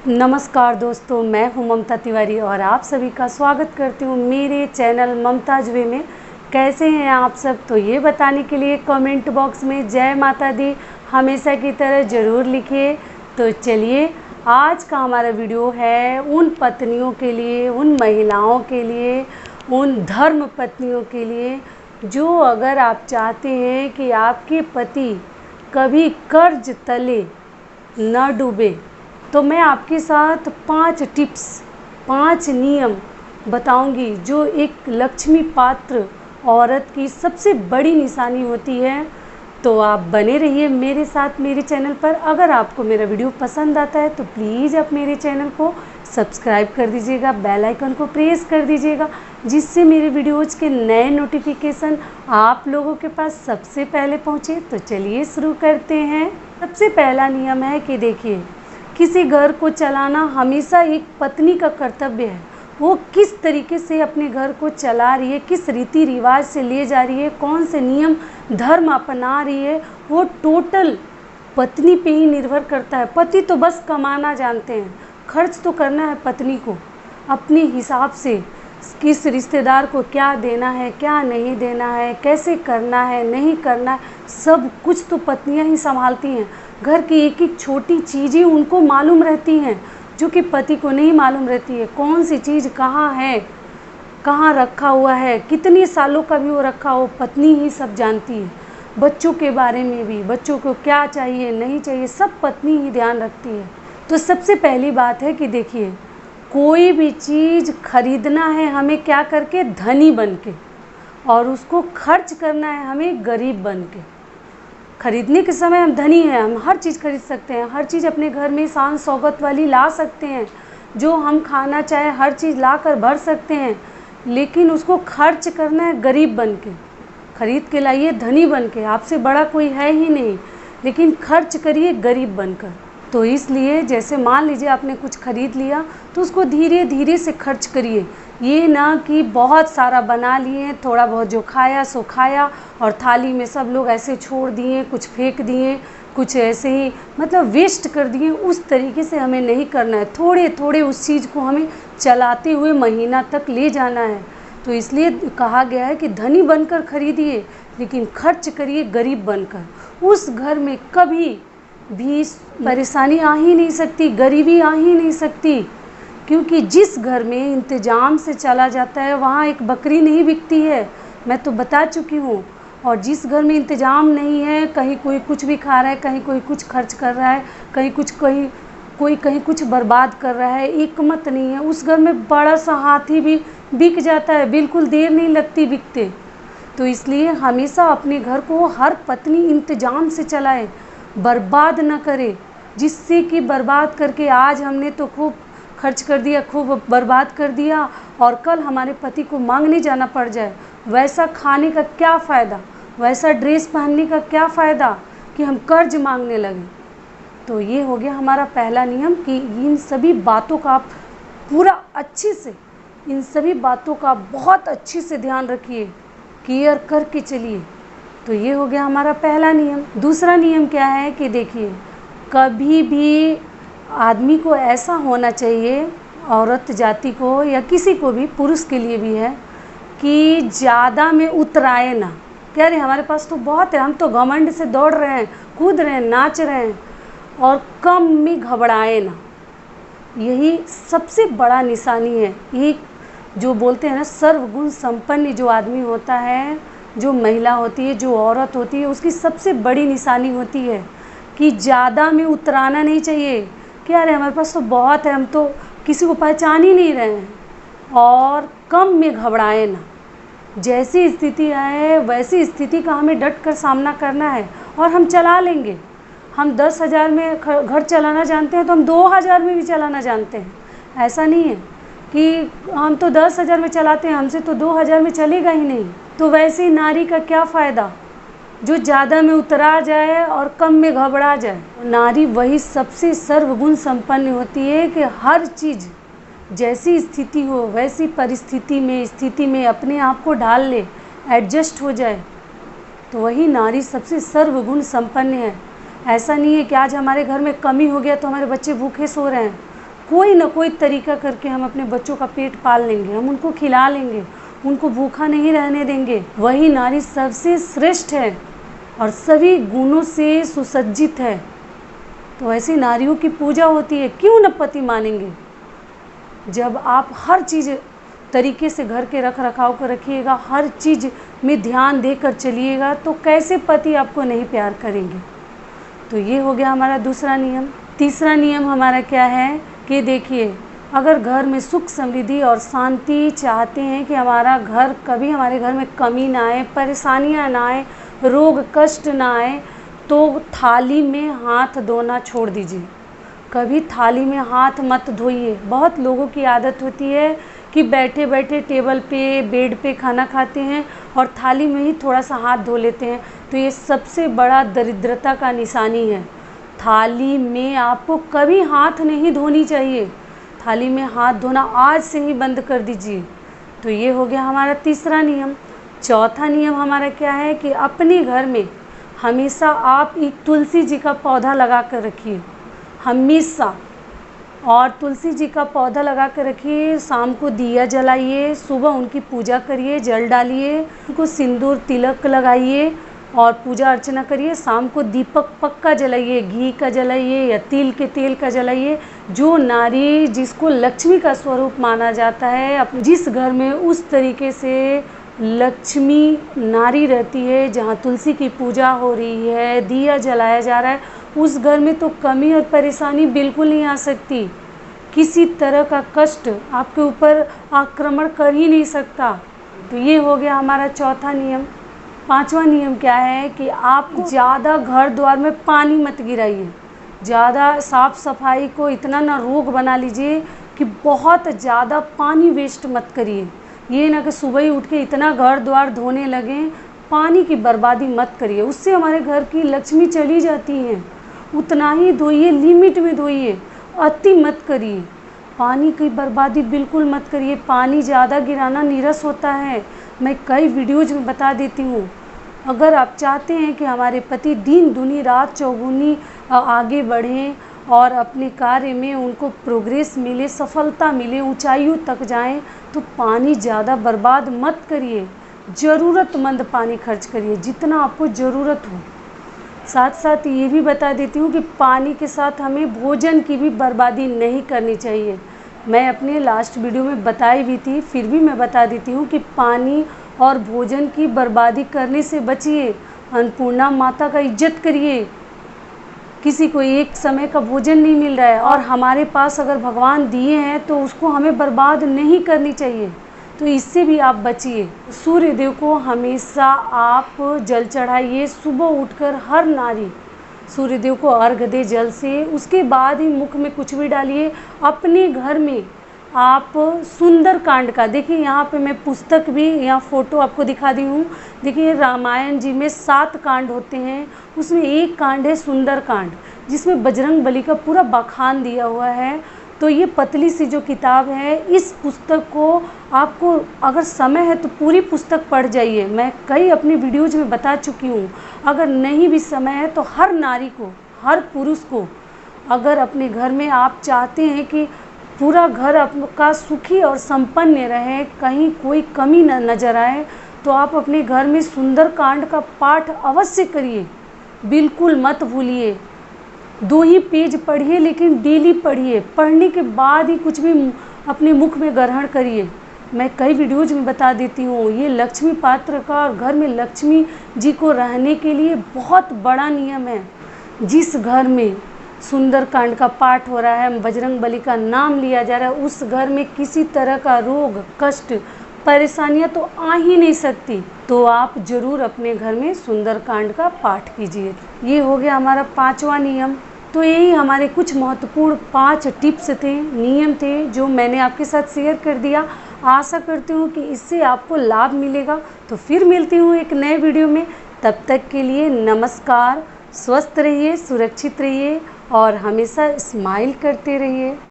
नमस्कार दोस्तों, मैं हूं ममता तिवारी और आप सभी का स्वागत करती हूं मेरे चैनल ममताज वे में। कैसे हैं आप सब? तो ये बताने के लिए कमेंट बॉक्स में जय माता दी हमेशा की तरह ज़रूर लिखिए। तो चलिए, आज का हमारा वीडियो है उन पत्नियों के लिए, उन महिलाओं के लिए, उन धर्म पत्नियों के लिए जो अगर आप चाहते हैं कि आपके पति कभी कर्ज तले न डूबे, तो मैं आपके साथ 5 टिप्स, 5 नियम बताऊंगी जो एक लक्ष्मी पात्र औरत की सबसे बड़ी निशानी होती है। तो आप बने रहिए मेरे साथ मेरे चैनल पर। अगर आपको मेरा वीडियो पसंद आता है तो प्लीज़ आप मेरे चैनल को सब्सक्राइब कर दीजिएगा, बेल आइकन को प्रेस कर दीजिएगा, जिससे मेरे वीडियोज़ के नए नोटिफिकेशन आप लोगों के पास सबसे पहले पहुँचे। तो चलिए शुरू करते हैं। सबसे पहला नियम है कि देखिए, किसी घर को चलाना हमेशा एक पत्नी का कर्तव्य है। वो किस तरीके से अपने घर को चला रही है, किस रीति रिवाज से ले जा रही है, कौन से नियम धर्म अपना रही है, वो टोटल पत्नी पे ही निर्भर करता है। पति तो बस कमाना जानते हैं, खर्च तो करना है पत्नी को अपने हिसाब से। किस रिश्तेदार को क्या देना है, क्या नहीं देना है, कैसे करना है, नहीं करना है, सब कुछ तो पत्नियां ही संभालती हैं। घर की एक एक छोटी चीज़ें उनको मालूम रहती हैं, जो कि पति को नहीं मालूम रहती है। कौन सी चीज़ कहाँ है, कहाँ रखा हुआ है, कितने सालों का भी वो रखा हो, पत्नी ही सब जानती है। बच्चों के बारे में भी, बच्चों को क्या चाहिए नहीं चाहिए, सब पत्नी ही ध्यान रखती है। तो सबसे पहली बात है कि देखिए, कोई भी चीज़ खरीदना है हमें क्या करके, धनी बन के, और उसको खर्च करना है हमें गरीब बन के। खरीदने के समय हम धनी हैं, हम हर चीज़ खरीद सकते हैं, हर चीज़ अपने घर में शान शौकत वाली ला सकते हैं, जो हम खाना चाहे हर चीज़ ला कर भर सकते हैं। लेकिन उसको खर्च करना है गरीब बन के। खरीद के लाइए धनी बन के, आपसे बड़ा कोई है ही नहीं, लेकिन खर्च करिए गरीब बनकर। तो इसलिए जैसे मान लीजिए आपने कुछ खरीद लिया तो उसको धीरे धीरे से खर्च करिए। ये ना कि बहुत सारा बना लिए, थोड़ा बहुत जो खाया सो खाया और थाली में सब लोग ऐसे छोड़ दिए, कुछ फेंक दिए, कुछ ऐसे ही मतलब वेस्ट कर दिए। उस तरीके से हमें नहीं करना है। थोड़े थोड़े उस चीज़ को हमें चलाते हुए महीना तक ले जाना है। तो इसलिए कहा गया है कि धनी बनकर खरीदिए, लेकिन खर्च करिए गरीब बनकर। उस घर में कभी भी परेशानी आ ही नहीं सकती, गरीबी आ ही नहीं सकती, क्योंकि जिस घर में इंतज़ाम से चला जाता है वहाँ एक बकरी नहीं बिकती है, मैं तो बता चुकी हूँ। और जिस घर में इंतज़ाम नहीं है, कहीं कोई कुछ भी खा रहा है, कहीं कोई कुछ खर्च कर रहा है, कहीं कोई कहीं कुछ बर्बाद कर रहा है, एक मत नहीं है, उस घर में बड़ा सा हाथी भी बिक जाता है, बिल्कुल देर नहीं लगती बिकते। तो इसलिए हमेशा अपने घर को हर पत्नी इंतज़ाम से चलाए, बर्बाद न करे, जिससे कि बर्बाद करके आज हमने तो खूब खर्च कर दिया, खूब बर्बाद कर दिया, और कल हमारे पति को मांगने जाना पड़ जाए। वैसा खाने का क्या फ़ायदा, वैसा ड्रेस पहनने का क्या फ़ायदा कि हम कर्ज मांगने लगे। तो ये हो गया हमारा पहला नियम कि इन सभी बातों का आप पूरा अच्छे से, इन सभी बातों का बहुत अच्छे से ध्यान रखिए, केयर करके चलिए। तो ये हो गया हमारा पहला नियम। दूसरा नियम क्या है कि देखिए, कभी भी आदमी को ऐसा होना चाहिए, औरत जाति को या किसी को भी, पुरुष के लिए भी है, कि ज़्यादा में उतराए ना। कह रहे हमारे पास तो बहुत है, हम तो घमंड से दौड़ रहे हैं, कूद रहे हैं, नाच रहे हैं, और कम में घबराए ना। यही सबसे बड़ा निशानी है। एक जो बोलते हैं ना, सर्वगुण संपन्न जो आदमी होता है, जो महिला होती है, जो औरत होती है, उसकी सबसे बड़ी निशानी होती है कि ज़्यादा में उतराना नहीं चाहिए। क्या रहे हमारे पास तो बहुत है, हम तो किसी को पहचान ही नहीं रहे हैं, और कम में घबराए ना। जैसी स्थिति आए वैसी स्थिति का हमें डट कर सामना करना है, और हम चला लेंगे। हम 10,000 में घर चलाना जानते हैं तो हम 2,000 में भी चलाना जानते हैं। ऐसा नहीं है कि हम तो 10,000 में चलाते हैं, हमसे तो 2,000 में चलेगा ही नहीं। तो वैसे नारी का क्या फ़ायदा जो ज़्यादा में उतरा जाए और कम में घबरा जाए। नारी वही सबसे सर्वगुण संपन्न होती है कि हर चीज़ जैसी स्थिति हो वैसी स्थिति में अपने आप को ढाल ले, एडजस्ट हो जाए। तो वही नारी सबसे सर्वगुण संपन्न है। ऐसा नहीं है कि आज हमारे घर में कमी हो गया तो हमारे बच्चे भूखे सो रहे हैं, कोई ना कोई तरीका करके हम अपने बच्चों का पेट पाल लेंगे, हम उनको खिला लेंगे, उनको भूखा नहीं रहने देंगे। वही नारी सबसे श्रेष्ठ है और सभी गुणों से सुसज्जित है। तो ऐसी नारियों की पूजा होती है, क्यों न पति मानेंगे। जब आप हर चीज़ तरीके से घर के रख रखाव को रखिएगा, हर चीज़ में ध्यान देकर चलिएगा, तो कैसे पति आपको नहीं प्यार करेंगे। तो ये हो गया हमारा दूसरा नियम। तीसरा नियम हमारा क्या है कि देखिए, अगर घर में सुख समृद्धि और शांति चाहते हैं कि हमारा घर कभी हमारे घर में कमी ना आए, परेशानियां ना आए, रोग कष्ट ना आए, तो थाली में हाथ धोना छोड़ दीजिए। कभी थाली में हाथ मत धोइए। बहुत लोगों की आदत होती है कि बैठे बैठे टेबल पे बेड पे खाना खाते हैं और थाली में ही थोड़ा सा हाथ धो लेते हैं। तो ये सबसे बड़ा दरिद्रता का निशानी है। थाली में आपको कभी हाथ नहीं धोनी चाहिए। थाली में हाथ धोना आज से ही बंद कर दीजिए। तो ये हो गया हमारा तीसरा नियम। चौथा नियम हमारा क्या है कि अपने घर में हमेशा आप एक तुलसी जी का पौधा लगा कर रखिए, हमेशा। और तुलसी जी का पौधा लगा कर रखिए, शाम को दिया जलाइए, सुबह उनकी पूजा करिए, जल डालिए, उनको सिंदूर तिलक लगाइए और पूजा अर्चना करिए। शाम को दीपक पक्का जलाइए, घी का जलाइए या तिल के तेल का जलाइए। जो नारी जिसको लक्ष्मी का स्वरूप माना जाता है, जिस घर में उस तरीके से लक्ष्मी नारी रहती है, जहाँ तुलसी की पूजा हो रही है, दिया जलाया जा रहा है, उस घर में तो कमी और परेशानी बिल्कुल नहीं आ सकती। किसी तरह का कष्ट आपके ऊपर आक्रमण कर ही नहीं सकता। तो ये हो गया हमारा चौथा नियम। पांचवा नियम क्या है कि आपको ज़्यादा घर द्वार में पानी मत गिराइए। ज़्यादा साफ़ सफाई को इतना ना रोग बना लीजिए कि बहुत ज़्यादा पानी वेस्ट मत करिए। ये ना कि सुबह ही उठ के इतना घर द्वार धोने लगें, पानी की बर्बादी मत करिए। उससे हमारे घर की लक्ष्मी चली जाती हैं। उतना ही धोइए, लिमिट में धोइए, अति मत करिए। पानी की बर्बादी बिल्कुल मत करिए। पानी ज़्यादा गिराना नीरस होता है। मैं कई वीडियोज़ में बता देती हूँ। अगर आप चाहते हैं कि हमारे पति दिन दूनी रात चौगुनी आगे बढ़ें और अपने कार्य में उनको प्रोग्रेस मिले, सफलता मिले, ऊंचाइयों तक जाएं, तो पानी ज़्यादा बर्बाद मत करिए। ज़रूरतमंद पानी खर्च करिए, जितना आपको ज़रूरत हो। साथ साथ ये भी बता देती हूँ कि पानी के साथ हमें भोजन की भी बर्बादी नहीं करनी चाहिए। मैं अपने लास्ट वीडियो में बताई भी थी, फिर भी मैं बता देती हूँ कि पानी और भोजन की बर्बादी करने से बचिए। अन्नपूर्णा माता का इज्जत करिए। किसी को एक समय का भोजन नहीं मिल रहा है और हमारे पास अगर भगवान दिए हैं तो उसको हमें बर्बाद नहीं करनी चाहिए। तो इससे भी आप बचिए। सूर्य देव को हमेशा आप जल चढ़ाइए। सुबह उठकर हर नारी सूर्य देव को अर्घ दे जल से, उसके बाद ही मुख में कुछ भी डालिए। अपने घर में आप सुंदर कांड का, देखिए यहाँ पे मैं पुस्तक भी, यहाँ फ़ोटो आपको दिखा दी हूँ। देखिए रामायण जी में 7 कांड होते हैं, उसमें एक कांड है सुंदर कांड, जिसमें बजरंग बली का पूरा बखान दिया हुआ है। तो ये पतली सी जो किताब है, इस पुस्तक को आपको अगर समय है तो पूरी पुस्तक पढ़ जाइए। मैं कई अपनी वीडियोज़ में बता चुकी हूँ। अगर नहीं भी समय है तो हर नारी को, हर पुरुष को, अगर अपने घर में आप चाहते हैं कि पूरा घर आपका सुखी और संपन्न रहे, कहीं कोई कमी न नज़र आए, तो आप अपने घर में सुंदर कांड का पाठ अवश्य करिए। बिल्कुल मत भूलिए। 2 ही पेज पढ़िए, लेकिन डेली पढ़िए। पढ़ने के बाद ही कुछ भी अपने मुख में ग्रहण करिए। मैं कई वीडियोज़ में बता देती हूँ, ये लक्ष्मी पात्र का और घर में लक्ष्मी जी को रहने के लिए बहुत बड़ा नियम है। जिस घर में सुंदर कांड का पाठ हो रहा है, बजरंग बली का नाम लिया जा रहा है, उस घर में किसी तरह का रोग कष्ट परेशानियां तो आ ही नहीं सकती। तो आप ज़रूर अपने घर में सुंदर कांड का पाठ कीजिए। ये हो गया हमारा 5वां नियम। तो यही हमारे कुछ महत्वपूर्ण 5 टिप्स थे, नियम थे, जो मैंने आपके साथ शेयर कर दिया। आशा करती हूँ कि इससे आपको लाभ मिलेगा। तो फिर मिलती हूँ एक नए वीडियो में। तब तक के लिए नमस्कार। स्वस्थ रहिए, सुरक्षित रहिए और हमेशा स्माइल करते रहिए।